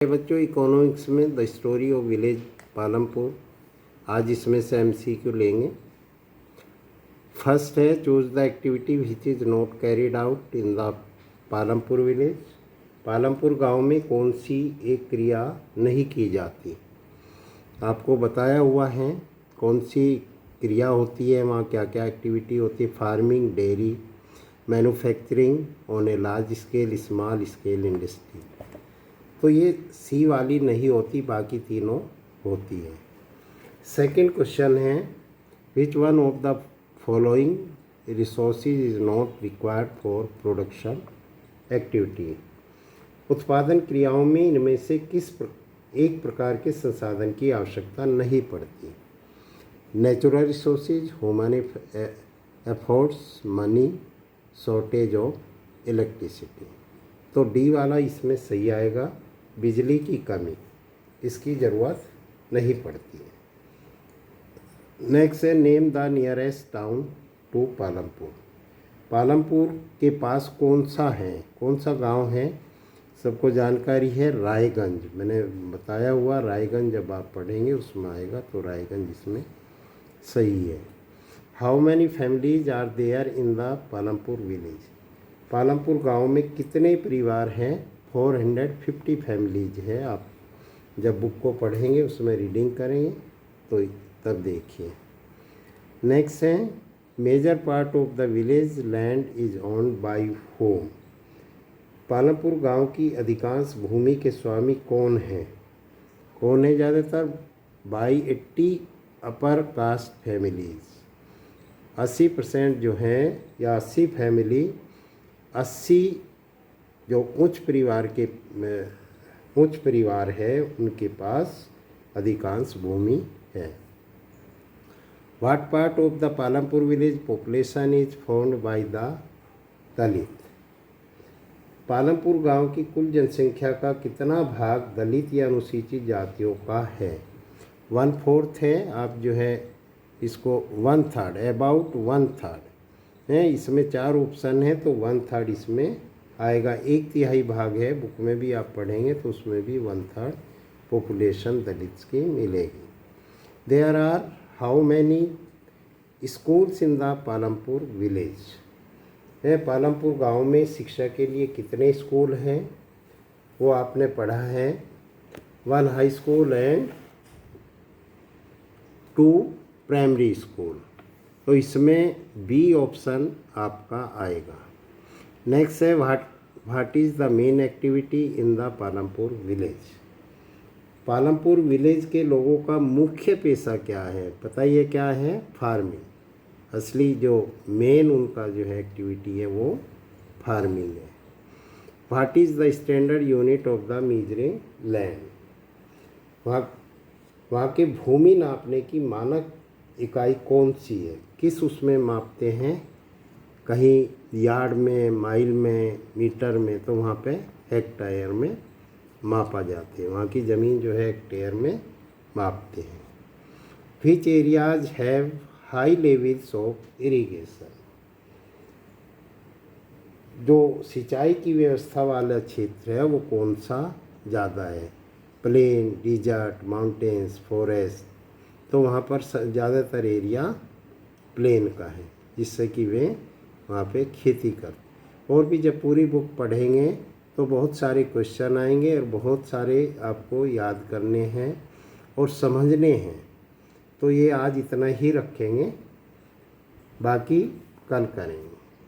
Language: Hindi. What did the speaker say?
बच्चों, इकोनॉमिक्स में the story of village Palampur, आज इसमें से एमसीक्यू लेंगे। फर्स्ट है, choose the activity which is not carried out in the Palampur village. Palampur गांव में कौन सी एक क्रिया नहीं की जाती। आपको बताया हुआ है कौन सी क्रिया होती है, वहाँ क्या क्या एक्टिविटी होती है। Farming, dairy, manufacturing on a large scale, small scale industry. तो ये सी वाली नहीं होती, बाकी तीनों होती है। सेकंड क्वेश्चन है, which one of the following resources is not required for production activity. उत्पादन क्रियाओं में इनमें से एक प्रकार के संसाधन की आवश्यकता नहीं पड़ती। Natural resources, human efforts, money, shortage of electricity. तो डी वाला इसमें सही आएगा। बिजली की कमी, इसकी ज़रूरत नहीं पड़ती है। नेक्स्ट है, name the nearest town to Palampur. Palampur के पास कौन सा गांव है, सबको जानकारी है। रायगंज, मैंने बताया हुआ रायगंज, जब आप पढ़ेंगे उसमें आएगा, तो रायगंज इसमें सही है। How many families are there in the Palampur village. Palampur गांव में कितने परिवार हैं। 450 फैमिलीज है। आप जब बुक को पढ़ेंगे उसमें रीडिंग करेंगे तो तब देखिए। नेक्स्ट है, major part of the village land is owned by home. Palampur गांव की अधिकांश भूमि के स्वामी कौन है ज़्यादातर। By 80 upper caste families. 80% जो हैं, या 80 फैमिली, 80 जो उच्च परिवार है उनके पास अधिकांश भूमि है। What part of the Palampur village population is found by the Dalit. Palampur गांव की कुल जनसंख्या का कितना भाग दलित या अनुसूचित जातियों का है। 1/4 है। आप जो है इसको 1/3, अबाउट 1/3 है। इसमें 4 ऑप्शन है तो 1/3 इसमें आएगा। 1/3 भाग है, बुक में भी आप पढ़ेंगे तो उसमें भी 1/3 पॉपुलेशन दलित की मिलेगी। There are how many schools in the Palampur village है। पालमपुर गांव में शिक्षा के लिए कितने स्कूल हैं, वो आपने पढ़ा है। 1 high school and 2 primary school. तो इसमें बी ऑप्शन आपका आएगा। नेक्स्ट है, what is the main activity in the Palampur village. Palampur village के लोगों का मुख्य पेशा क्या है, बताइए क्या है। फार्मिंग। असली जो मेन उनका जो है एक्टिविटी है वो फार्मिंग है। What is the standard unit of the measuring land. वहाँ के भूमि नापने की मानक इकाई कौन सी है, किस उसमें मापते हैं। कहीं यार्ड में, माइल में, मीटर में, तो वहाँ पे हेक्टेयर में मापा जाते हैं। वहाँ की ज़मीन जो है हेक्टेयर में मापते हैं। विच areas have high levels of irrigation. जो सिंचाई की व्यवस्था वाला क्षेत्र है वो कौन सा ज़्यादा है। Plain, desert, mountains, forest. तो वहाँ पर ज़्यादातर एरिया प्लेन का है, जिससे कि वे वहाँ पे खेती करते। और भी जब पूरी बुक पढ़ेंगे तो बहुत सारे क्वेश्चन आएंगे और बहुत सारे आपको याद करने हैं और समझने हैं। तो ये आज इतना ही रखेंगे, बाकी कल करेंगे।